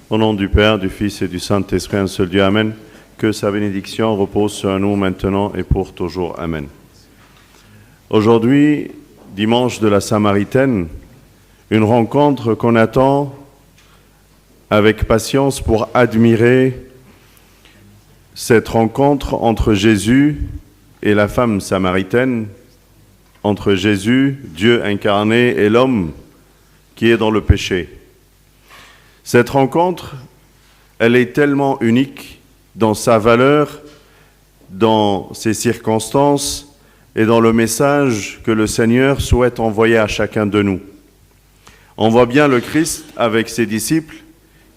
Au nom du Père, du Fils et du Saint-Esprit, un seul Dieu, Amen. Que sa bénédiction repose sur nous maintenant et pour toujours. Amen. Aujourd'hui, dimanche de la Samaritaine, une rencontre qu'on attend avec patience pour admirer cette rencontre entre Jésus et la femme samaritaine, entre Jésus, Dieu incarné, et l'homme qui est dans le péché. Cette rencontre, elle est tellement unique dans sa valeur, dans ses circonstances et dans le message que le Seigneur souhaite envoyer à chacun de nous. On voit bien le Christ avec ses disciples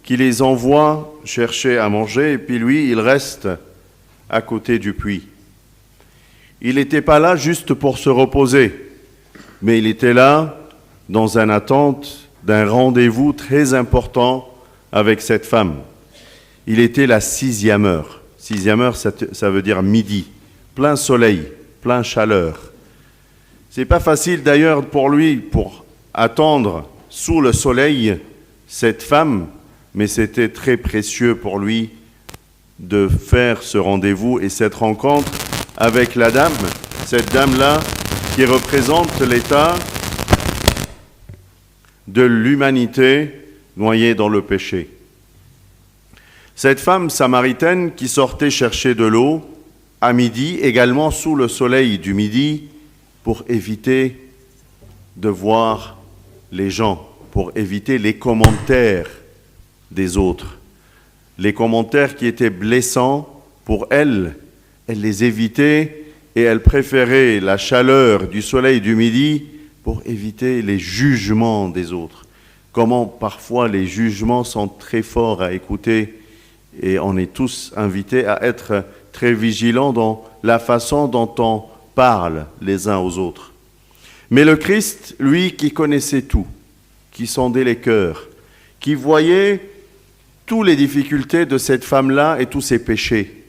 qui les envoie chercher à manger et puis lui, il reste à côté du puits. Il n'était pas là juste pour se reposer, mais il était là dans une attente d'un rendez-vous très important avec cette femme. Il était la 6e heure. 6e heure, ça veut dire midi. Plein soleil, plein chaleur. C'est pas facile d'ailleurs pour lui, pour attendre sous le soleil cette femme, mais c'était très précieux pour lui de faire ce rendez-vous et cette rencontre avec la dame, cette dame-là qui représente l'état de l'humanité noyée dans le péché. Cette femme samaritaine qui sortait chercher de l'eau à midi, également sous le soleil du midi, pour éviter de voir les gens, pour éviter les commentaires des autres. Les commentaires qui étaient blessants pour elle, elle les évitait et elle préférait la chaleur du soleil du midi pour éviter les jugements des autres. Comment parfois les jugements sont très forts à écouter et on est tous invités à être très vigilants dans la façon dont on parle les uns aux autres. Mais le Christ, lui, qui connaissait tout, qui sondait les cœurs, qui voyait toutes les difficultés de cette femme-là et tous ses péchés,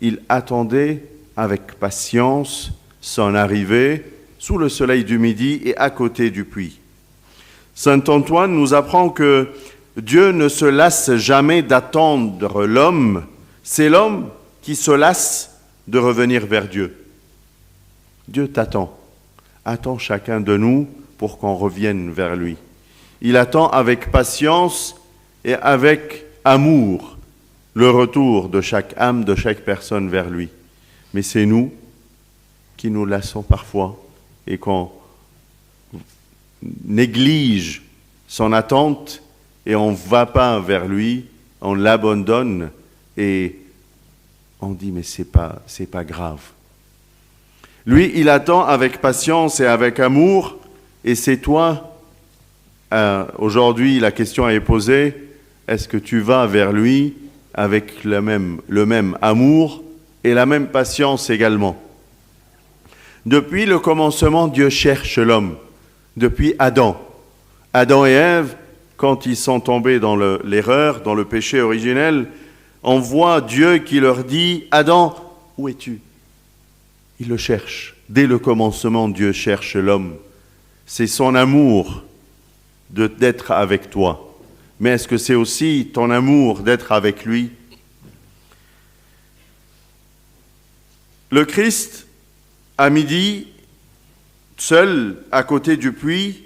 il attendait avec patience son arrivée sous le soleil du midi et à côté du puits. Saint Antoine nous apprend que Dieu ne se lasse jamais d'attendre l'homme, c'est l'homme qui se lasse de revenir vers Dieu. Dieu t'attend, attend chacun de nous pour qu'on revienne vers lui. Il attend avec patience et avec amour le retour de chaque âme, de chaque personne vers lui. Mais c'est nous qui nous lassons parfois et qu'on néglige son attente et on ne va pas vers lui, on l'abandonne et on dit mais c'est pas grave. Lui, il attend avec patience et avec amour et c'est toi, aujourd'hui la question est posée, est-ce que tu vas vers lui avec le même amour et la même patience également? Depuis le commencement, Dieu cherche l'homme. Depuis Adam. Adam et Ève, quand ils sont tombés dans l'erreur, dans le péché originel, on voit Dieu qui leur dit « Adam, où es-tu » Il le cherche. Dès le commencement, Dieu cherche l'homme. C'est son amour d'être avec toi. Mais est-ce que c'est aussi ton amour d'être avec lui? Le Christ, à midi, seul à côté du puits,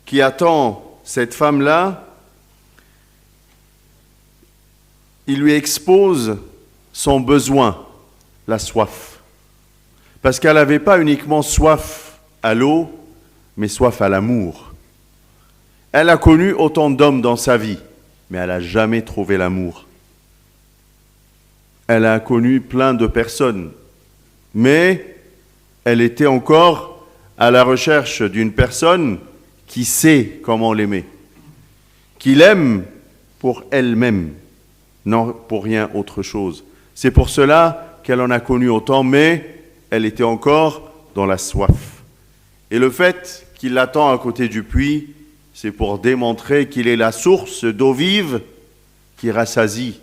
qui attend cette femme-là, il lui expose son besoin, la soif. Parce qu'elle n'avait pas uniquement soif à l'eau, mais soif à l'amour. Elle a connu autant d'hommes dans sa vie, mais elle n'a jamais trouvé l'amour. Elle a connu plein de personnes, mais elle était encore à la recherche d'une personne qui sait comment l'aimer, qui l'aime pour elle-même, non pour rien autre chose. C'est pour cela qu'elle en a connu autant, mais elle était encore dans la soif. Et le fait qu'il l'attend à côté du puits, c'est pour démontrer qu'il est la source d'eau vive qui rassasie.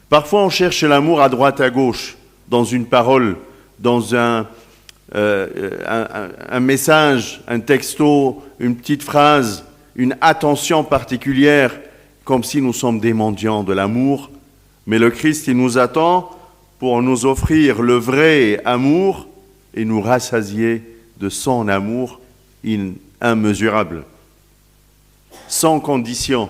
Parfois on cherche l'amour à droite à gauche, dans une parole, dans un message, un texto, une petite phrase, une attention particulière, comme si nous sommes des mendiants de l'amour. Mais le Christ, il nous attend pour nous offrir le vrai amour et nous rassasier de son amour immesurable, sans condition.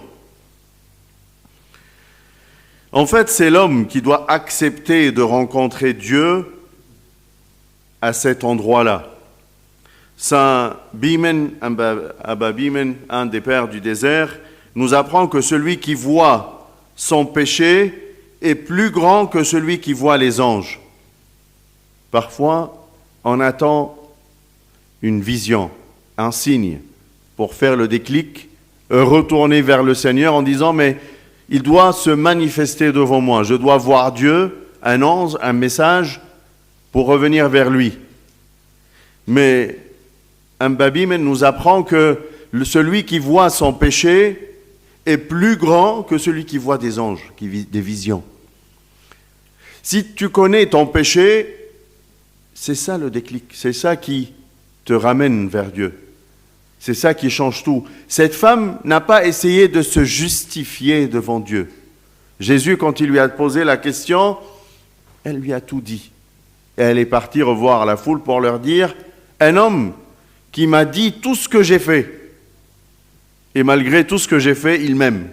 En fait, c'est l'homme qui doit accepter de rencontrer Dieu à cet endroit-là. Saint Bimen, Abba Bimen, un des pères du désert, nous apprend que celui qui voit son péché est plus grand que celui qui voit les anges. Parfois, on attend une vision, un signe, pour faire le déclic, retourner vers le Seigneur en disant « mais il doit se manifester devant moi, je dois voir Dieu, un ange, un message, pour revenir vers lui. » Mais Abba Bimen nous apprend que celui qui voit son péché est plus grand que celui qui voit des anges, des visions. Si tu connais ton péché, c'est ça le déclic, c'est ça qui te ramène vers Dieu. C'est ça qui change tout. Cette femme n'a pas essayé de se justifier devant Dieu. Jésus, quand il lui a posé la question, elle lui a tout dit. Et elle est partie revoir la foule pour leur dire « Un homme qui m'a dit tout ce que j'ai fait, et malgré tout ce que j'ai fait, il m'aime. »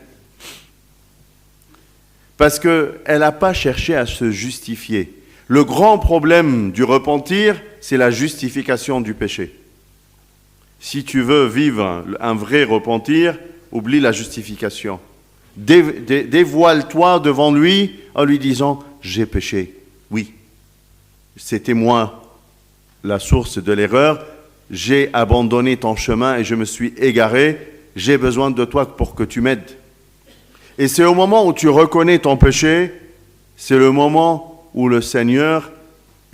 Parce qu'elle n'a pas cherché à se justifier. Le grand problème du repentir, c'est la justification du péché. Si tu veux vivre un vrai repentir, oublie la justification. Dévoile-toi devant lui en lui disant « J'ai péché. Oui, c'était moi la source de l'erreur. J'ai abandonné ton chemin et je me suis égaré. J'ai besoin de toi pour que tu m'aides. » Et c'est au moment où tu reconnais ton péché, c'est le moment où le Seigneur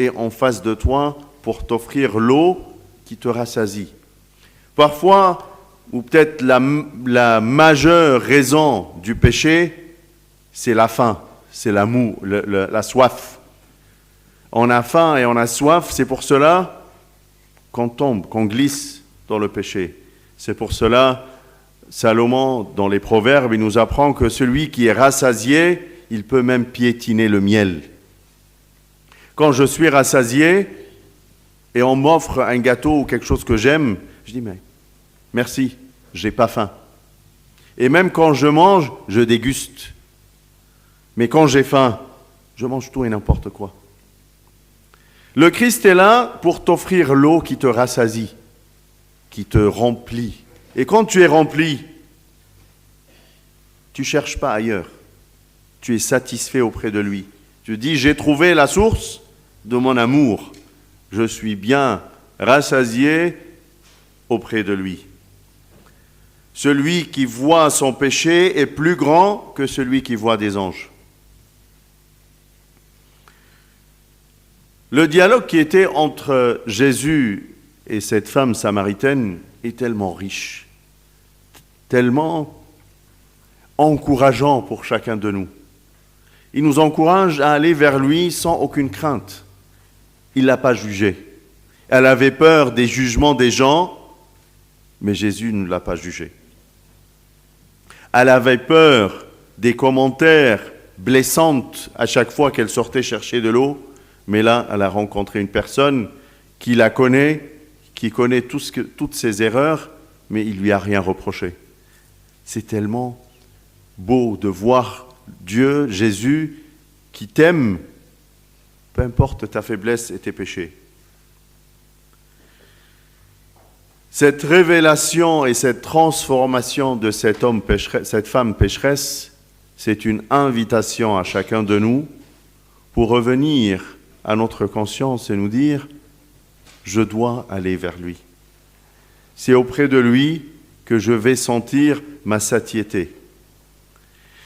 est en face de toi pour t'offrir l'eau qui te rassasie. Parfois, ou peut-être la majeure raison du péché, c'est la faim, c'est la soif. On a faim et on a soif, c'est pour cela qu'on tombe, qu'on glisse dans le péché. C'est pour cela, Salomon, dans les Proverbes, il nous apprend que celui qui est rassasié, il peut même piétiner le miel. Quand je suis rassasié et on m'offre un gâteau ou quelque chose que j'aime, je dis mais merci, j'ai pas faim. Et même quand je mange, je déguste. Mais quand j'ai faim, je mange tout et n'importe quoi. Le Christ est là pour t'offrir l'eau qui te rassasie, qui te remplit. Et quand tu es rempli, tu ne cherches pas ailleurs. Tu es satisfait auprès de lui. Tu dis, j'ai trouvé la source de mon amour. Je suis bien rassasié auprès de lui. Celui qui voit son péché est plus grand que celui qui voit des anges. Le dialogue qui était entre Jésus et cette femme samaritaine est tellement riche, tellement encourageant pour chacun de nous. Il nous encourage à aller vers lui sans aucune crainte. Il ne l'a pas jugé. Elle avait peur des jugements des gens, mais Jésus ne l'a pas jugé. Elle avait peur des commentaires blessants à chaque fois qu'elle sortait chercher de l'eau, mais là, elle a rencontré une personne qui la connaît, qui connaît toutes ses erreurs, mais il ne lui a rien reproché. C'est tellement beau de voir Dieu, Jésus, qui t'aime, peu importe ta faiblesse et tes péchés. Cette révélation et cette transformation de cet homme pécheresse, cette femme pécheresse, c'est une invitation à chacun de nous pour revenir à notre conscience et nous dire « Je dois aller vers lui. C'est auprès de lui que je vais sentir ma satiété. »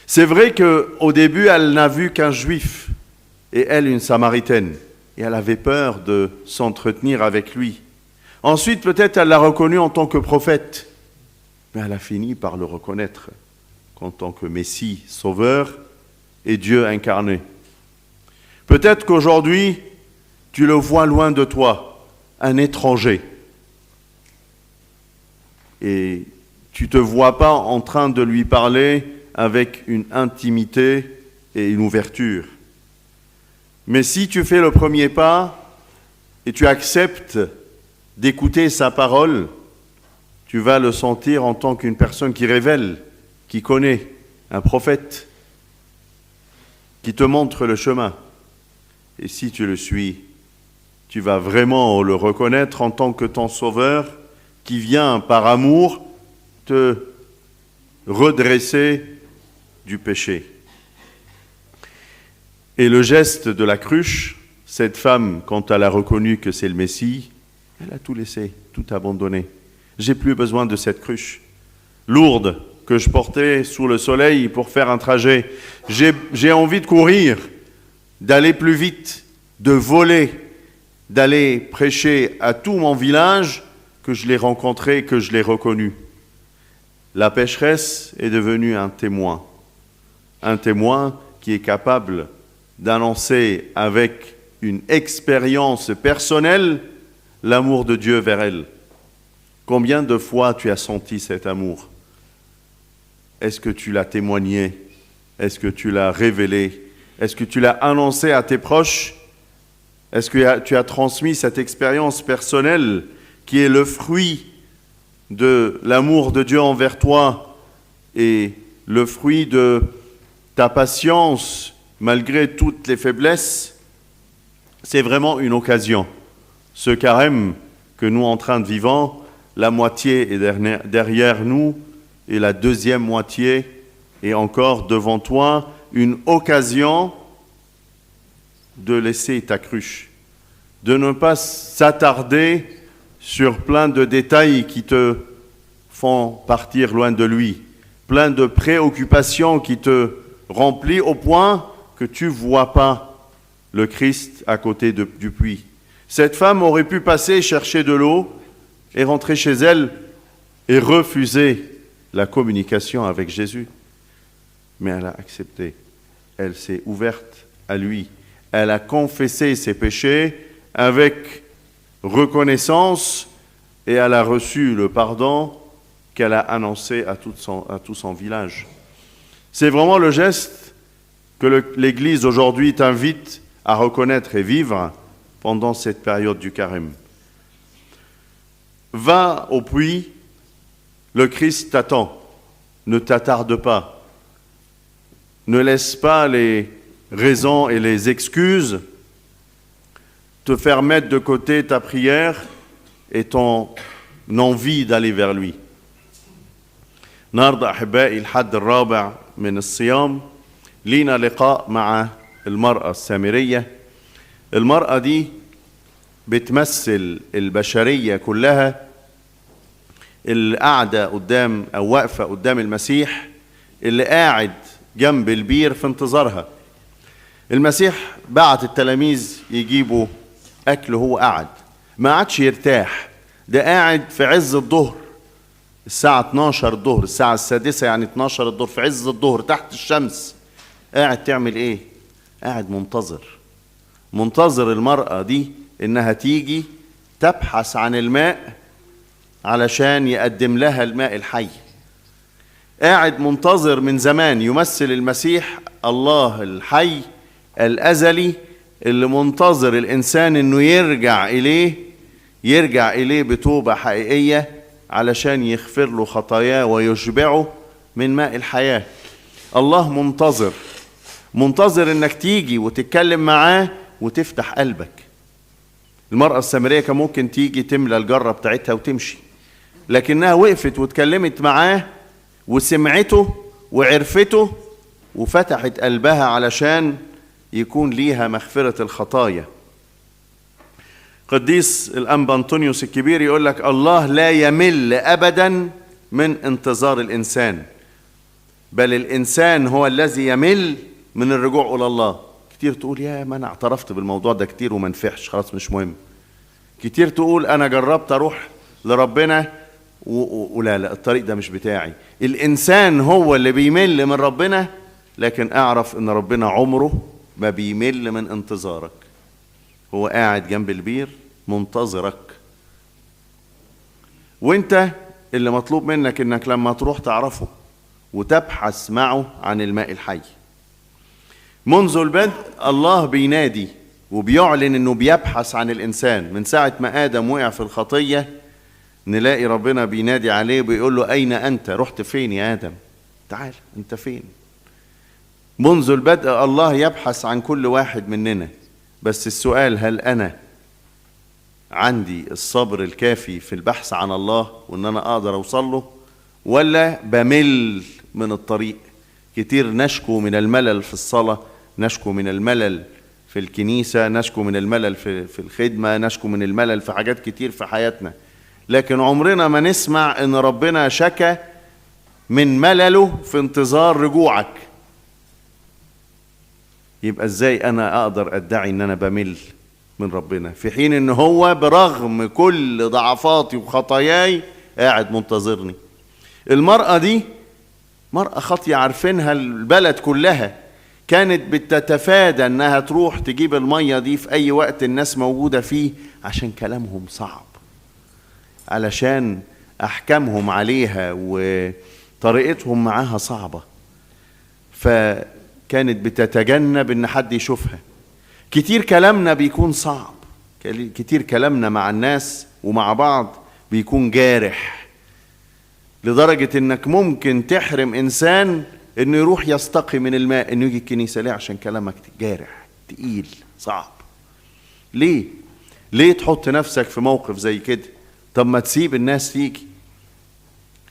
C'est vrai qu'au début, elle n'a vu qu'un juif et elle une samaritaine. Et elle avait peur de s'entretenir avec lui. Ensuite, peut-être, elle l'a reconnu en tant que prophète. Mais elle a fini par le reconnaître en tant que Messie, Sauveur et Dieu incarné. Peut-être qu'aujourd'hui, tu le vois loin de toi, un étranger. Et tu ne te vois pas en train de lui parler avec une intimité et une ouverture. Mais si tu fais le premier pas et tu acceptes d'écouter sa parole, tu vas le sentir en tant qu'une personne qui révèle, qui connaît, un prophète, qui te montre le chemin. Et si tu le suis, tu vas vraiment le reconnaître en tant que ton sauveur qui vient par amour te redresser du péché. Et le geste de la cruche, cette femme, quand elle a reconnu que c'est le Messie, elle a tout laissé, tout abandonné. J'ai plus besoin de cette cruche lourde que je portais sous le soleil pour faire un trajet. J'ai envie de courir, d'aller plus vite, de voler, d'aller prêcher à tout mon village que je l'ai rencontré, que je l'ai reconnu. La pécheresse est devenue un témoin qui est capable d'annoncer avec une expérience personnelle l'amour de Dieu vers elle. Combien de fois tu as senti cet amour? Est-ce que tu l'as témoigné? Est-ce que tu l'as révélé? Est-ce que tu l'as annoncé à tes proches? Est-ce que tu as transmis cette expérience personnelle qui est le fruit de l'amour de Dieu envers toi et le fruit de ta patience malgré toutes les faiblesses? C'est vraiment une occasion. Ce carême que nous en train de vivre, la moitié est derrière nous et la deuxième moitié est encore devant toi, une occasion de laisser ta cruche, de ne pas s'attarder sur plein de détails qui te font partir loin de lui, plein de préoccupations qui te remplissent au point que tu ne vois pas le Christ à côté du puits. Cette femme aurait pu passer chercher de l'eau et rentrer chez elle et refuser la communication avec Jésus. Mais elle a accepté. Elle s'est ouverte à lui. Elle a confessé ses péchés avec reconnaissance et elle a reçu le pardon qu'elle a annoncé à tout son village. C'est vraiment le geste que l'Église aujourd'hui t'invite à reconnaître et vivre pendant cette période du carême. Va au puits, le Christ t'attend, ne t'attarde pas. Ne laisse pas les raisons et les excuses te faire mettre de côté ta prière et ton envie d'aller vers lui. النهارده أحبائي الحد الرابع من الصيام لينا لقاء مع المرأة السامرية. المرأة دي بتمثل البشرية كلها اللي قاعدة قدام أو واقفة قدام المسيح اللي قاعد جنب البير في انتظارها. المسيح بعت التلاميذ يجيبوا أكل وهو قاعد، ما قعدش يرتاح، ده قاعد في عز الظهر الساعة 12 الظهر، الساعة السادسة يعني 12 الظهر، في عز الظهر تحت الشمس قاعد تعمل إيه؟ قاعد منتظر المرأة دي إنها تيجي تبحث عن الماء علشان يقدم لها الماء الحي. قاعد منتظر من زمان، يمثل المسيح الله الحي الأزلي اللي منتظر الإنسان إنه يرجع إليه بتوبة حقيقية علشان يغفر له خطاياه ويشبعه من ماء الحياة. الله منتظر إنك تيجي وتتكلم معاه وتفتح قلبك. المرأة السامرية كان ممكن تيجي تملى الجرة بتاعتها وتمشي، لكنها وقفت واتكلمت معاه وسمعته وعرفته وفتحت قلبها علشان يكون ليها مغفرة الخطايا. قديس الأنبا أنطونيوس الكبير يقول لك الله لا يمل أبدا من انتظار الإنسان، بل الإنسان هو الذي يمل من الرجوع إلى الله. كتير تقول يا ما أنا اعترفت بالموضوع ده كتير وما نفعش، خلاص مش مهم. كتير تقول أنا جربت أروح لربنا ولا الطريق ده مش بتاعي. الإنسان هو اللي بيمل من ربنا، لكن أعرف إن ربنا عمره ما بيمل من انتظارك. هو قاعد جنب البير منتظرك، وانت اللي مطلوب منك انك لما تروح تعرفه وتبحث معه عن الماء الحي. منذ البدء الله بينادي وبيعلن انه بيبحث عن الانسان. من ساعة ما آدم وقع في الخطية نلاقي ربنا بينادي عليه وبيقول له أين أنت؟ رحت فين يا آدم؟ تعال، أنت فين؟ منذ البدء الله يبحث عن كل واحد مننا، بس السؤال هل أنا عندي الصبر الكافي في البحث عن الله وأن أنا أقدر أوصل له، ولا بمل من الطريق؟ كتير نشكو من الملل في الصلاة، نشكو من الملل في الكنيسة، نشكو من الملل في الخدمة، نشكو من الملل في حاجات كتير في حياتنا، لكن عمرنا ما نسمع ان ربنا شكى من ملله في انتظار رجوعك. يبقى ازاي انا اقدر ادعي ان انا بمل من ربنا في حين ان هو برغم كل ضعفاتي وخطاياي قاعد منتظرني؟ المرأة دي مرأة خاطية عارفينها البلد كلها، كانت بتتفادى انها تروح تجيب المية دي في اي وقت الناس موجودة فيه، عشان كلامهم صعب، علشان احكامهم عليها وطريقتهم معاها صعبة، فكانت بتتجنب ان حد يشوفها. كتير كلامنا بيكون صعب، كتير كلامنا مع الناس ومع بعض بيكون جارح، لدرجة انك ممكن تحرم انسان انه يروح يستقي من الماء، انه يجي الكنيسة. ليه؟ عشان كلامك جارح، تقيل، صعب. ليه تحط نفسك في موقف زي كده؟ طب ما تسيب الناس تيجي.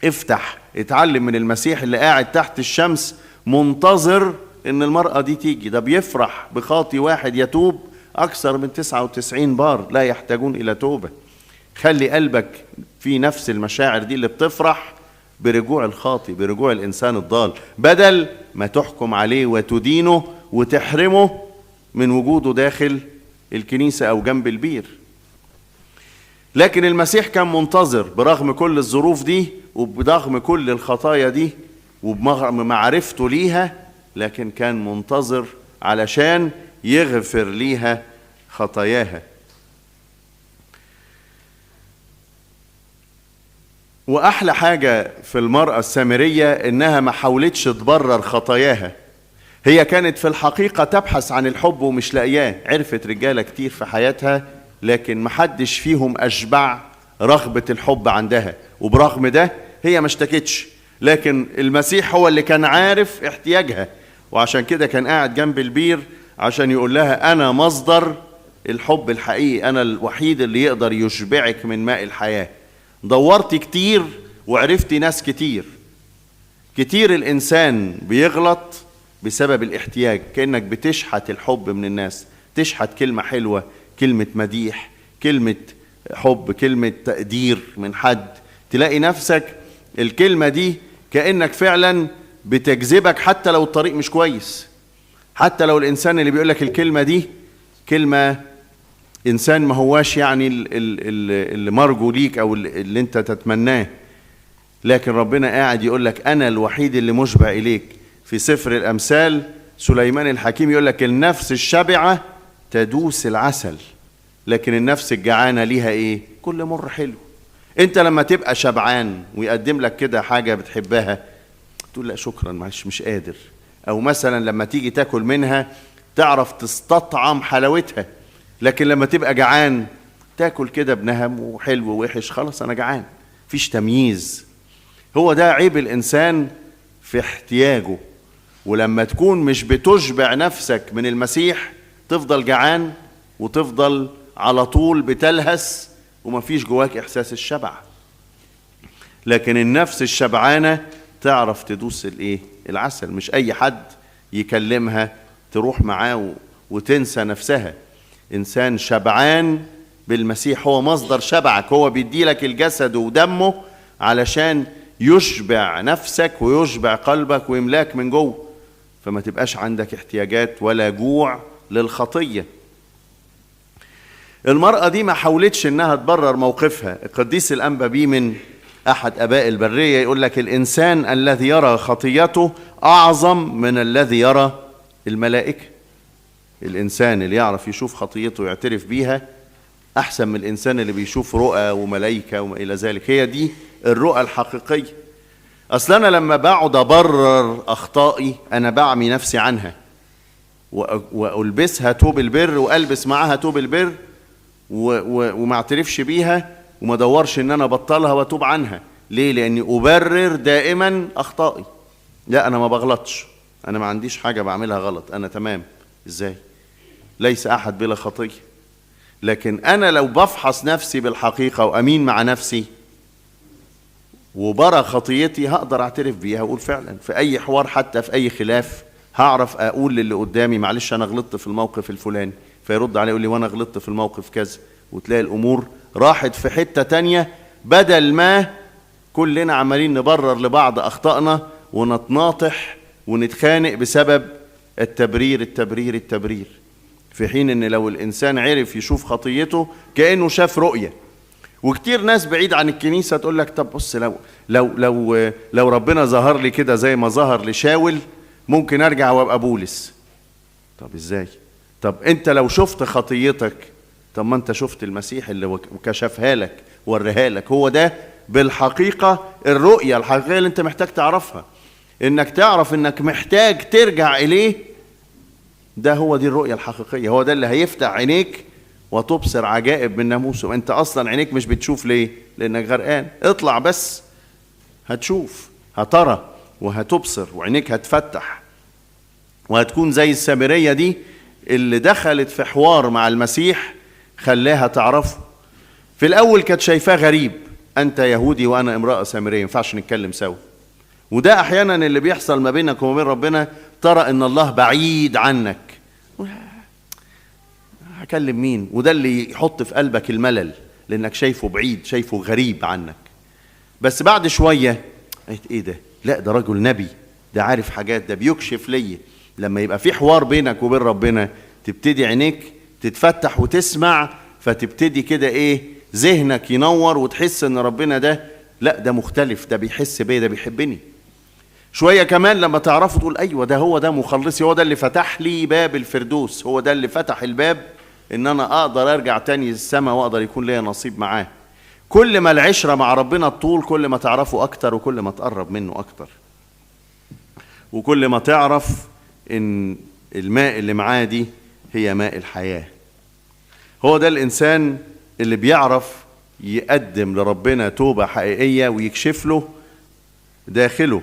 افتح اتعلم من المسيح اللي قاعد تحت الشمس منتظر ان المرأة دي تيجي. ده بيفرح بخاطي واحد يتوب اكثر من 99 بار لا يحتاجون الى توبة. خلي قلبك في نفس المشاعر دي اللي بتفرح برجوع الخاطي، برجوع الانسان الضال، بدل ما تحكم عليه وتدينه وتحرمه من وجوده داخل الكنيسة او جنب البير. لكن المسيح كان منتظر برغم كل الظروف دي وبرغم كل الخطايا دي وبرغم معرفته ليها، لكن كان منتظر علشان يغفر ليها خطاياها. وأحلى حاجة في المرأة السامرية إنها ما حاولتش تبرر خطاياها. هي كانت في الحقيقة تبحث عن الحب ومش لاقياه. عرفت رجالة كتير في حياتها لكن محدش فيهم أشبع رغبة الحب عندها، وبرغم ده هي ما اشتكتش، لكن المسيح هو اللي كان عارف احتياجها، وعشان كده كان قاعد جنب البير عشان يقول لها أنا مصدر الحب الحقيقي، أنا الوحيد اللي يقدر يشبعك من ماء الحياة. دورت كتير وعرفت ناس كتير الإنسان بيغلط بسبب الاحتياج، كأنك بتشحت الحب من الناس، تشحت كلمة حلوة، كلمة مديح، كلمة حب، كلمة تقدير من حد، تلاقي نفسك الكلمة دي كأنك فعلا بتجذبك حتى لو الطريق مش كويس، حتى لو الإنسان اللي بيقولك الكلمة دي كلمة إنسان ما هواش يعني اللي مرجو ليك أو اللي أنت تتمناه، لكن ربنا قاعد يقولك أنا الوحيد اللي مشبع إليك. في سفر الأمثال سليمان الحكيم يقولك النفس الشبعة تدوس العسل، لكن النفس الجعانة ليها إيه؟ كل مر حلو. أنت لما تبقى شبعان ويقدم لك كده حاجة بتحبها تقول لا شكرا معلش مش قادر، أو مثلا لما تيجي تاكل منها تعرف تستطعم حلاوتها، لكن لما تبقى جعان تاكل كده بنهم وحلو ووحش، خلاص أنا جعان، فيش تمييز. هو ده عيب الإنسان في احتياجه. ولما تكون مش بتشبع نفسك من المسيح تفضل جعان وتفضل على طول بتلهس ومفيش جواك إحساس الشبع. لكن النفس الشبعانة تعرف تدوس العسل، مش أي حد يكلمها تروح معاه وتنسى نفسها. إنسان شبعان بالمسيح هو مصدر شبعك، هو بيديلك الجسد ودمه علشان يشبع نفسك ويشبع قلبك ويملاك من جوه، فما تبقاش عندك احتياجات ولا جوع للخطية. المرأة دي ما حاولتش انها تبرر موقفها. القديس الأنبابي من أحد أباء البرية يقول لك الإنسان الذي يرى خطيته أعظم من الذي يرى الملائكة. الإنسان اللي يعرف يشوف خطيته ويعترف بيها أحسن من الإنسان اللي بيشوف رؤى وملائكة وما إلى ذلك. هي دي الرؤى الحقيقية. أصل أنا لما بقعد أبرر أخطائي أنا بعمي نفسي عنها، وألبسها توب البر وألبس معها توب البر وما اعترفش بيها وما ادورش ان انا ابطلها واتوب عنها. ليه؟ لاني ابرر دائما اخطائي. لا انا ما بغلطش، انا ما عنديش حاجه بعملها غلط، انا تمام. ازاي؟ ليس احد بلا خطيه. لكن انا لو بفحص نفسي بالحقيقه وامين مع نفسي وبرى خطيتي هقدر اعترف بيها واقول فعلا في اي حوار حتى في اي خلاف هعرف اقول للي قدامي معلش انا غلطت في الموقف الفلاني، فيرد علي يقول لي وانا غلطت في الموقف كذا، وتلاقي الامور راحت في حتة تانية، بدل ما كلنا عمالين نبرر لبعض اخطائنا ونتناطح ونتخانق بسبب التبرير، في حين ان لو الانسان عرف يشوف خطيته كأنه شاف رؤية. وكتير ناس بعيد عن الكنيسة تقول لك طب بص لو ربنا ظهر لي كده زي ما ظهر لشاول ممكن ارجع وابقى بولس. طب ازاي؟ طب انت لو شفت خطيتك، طب ما انت شفت المسيح اللي كشفها لك وريها لك. هو ده بالحقيقة الرؤية الحقيقية اللي انت محتاج تعرفها، انك تعرف انك محتاج ترجع اليه. ده هو دي الرؤية الحقيقية، هو ده اللي هيفتح عينيك وتبصر عجائب من ناموسه. انت اصلا عينيك مش بتشوف ليه؟ لانك غرقان. اطلع بس هتشوف، هترى وهتبصر وعينيك هتفتح، وهتكون زي السامرية دي اللي دخلت في حوار مع المسيح خلاها تعرفه. في الاول كانت شايفاه غريب، انت يهودي وانا امرأة سامرية، ما ينفعش نتكلم سوا. وده احيانا اللي بيحصل ما بينك وما بين ربنا، ترى ان الله بعيد عنك، هكلم مين؟ وده اللي يحط في قلبك الملل لانك شايفه بعيد، شايفه غريب عنك. بس بعد شوية ايه ده؟ لا ده رجل نبي، ده عارف حاجات، ده بيكشف لي. لما يبقى في حوار بينك وبين ربنا تبتدي عينيك تتفتح وتسمع، فتبتدي كده ايه ذهنك ينور وتحس ان ربنا ده لا ده مختلف، ده بيحس بيا، ده بيحبني. شوية كمان لما تعرفوا تقول ايوه ده هو ده مخلصي، هو ده اللي فتح لي باب الفردوس، هو ده اللي فتح الباب ان انا اقدر ارجع تاني للسماء واقدر يكون ليا نصيب معاه. كل ما العشرة مع ربنا الطول كل ما تعرفه اكتر وكل ما تقرب منه اكتر، وكل ما تعرف ان الماء اللي معاه دي هي ماء الحياة. هو ده الانسان اللي بيعرف يقدم لربنا توبة حقيقية ويكشف له داخله،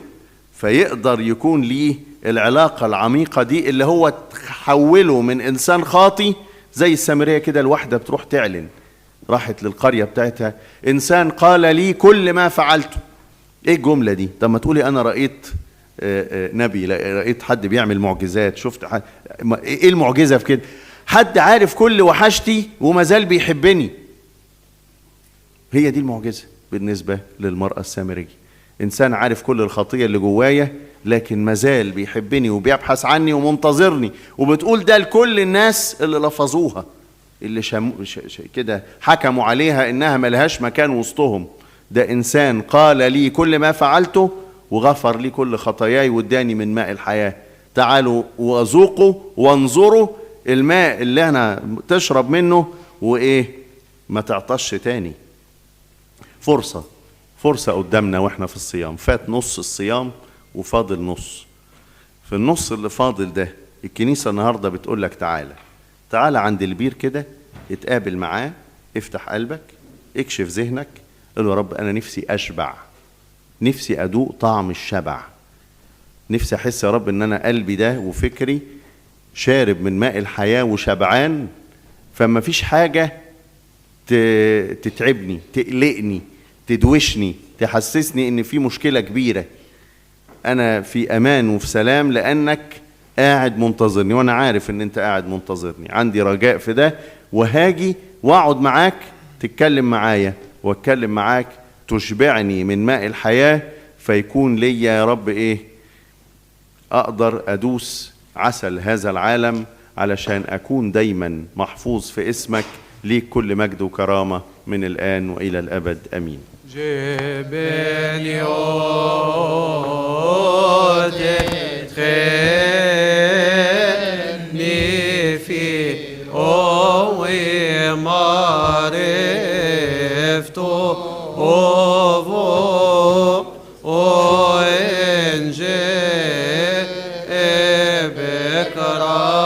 فيقدر يكون ليه العلاقة العميقة دي اللي هو تحوله من انسان خاطي زي السامرية كده. الواحدة بتروح تعلن، راحت للقرية بتاعتها، انسان قال لي كل ما فعلته. ايه الجملة دي؟ طب ما تقولي انا رأيت نبي، رأيت حد بيعمل معجزات، شفت حد. ايه المعجزة في كده؟ حد عارف كل وحشتي وما زال بيحبني. هي دي المعجزة بالنسبة للمرأة السامرية. انسان عارف كل الخطية اللي جوايا لكن ما زال بيحبني وبيبحث عني ومنتظرني، وبتقول ده لكل الناس اللي لفظوها، اللي كده حكموا عليها انها ملهاش مكان وسطهم. ده انسان قال لي كل ما فعلته وغفر لي كل خطاياي واداني من ماء الحياة. تعالوا وذوقوا وانظروا الماء اللي انا تشرب منه وايه ما تعطش تاني. فرصة قدامنا واحنا في الصيام. فات نص الصيام وفاضل نص. في النص اللي فاضل ده الكنيسة النهاردة بتقول لك تعالى عند البير كده، اتقابل معاه، افتح قلبك، اكشف ذهنك، قل له يا رب انا نفسي اشبع، نفسي ادوق طعم الشبع، نفسي احس يا رب ان انا قلبي ده وفكري شارب من ماء الحياة وشبعان، فما فيش حاجة تتعبني، تقلقني، تدوشني، تحسسني ان في مشكلة كبيرة. انا في امان وفي سلام لانك قاعد منتظرني، وانا عارف ان انت قاعد منتظرني، عندي رجاء في ده، وهاجي واقعد معاك تتكلم معايا واتكلم معاك تشبعني من ماء الحياة، فيكون ليا يا رب ايه اقدر ادوس عسل هذا العالم علشان اكون دايما محفوظ في اسمك. ليك كل مجد وكرامة من الآن وإلى الأبد أمين. جبني تدخلني في عرفت أوفو وإنجي بكرا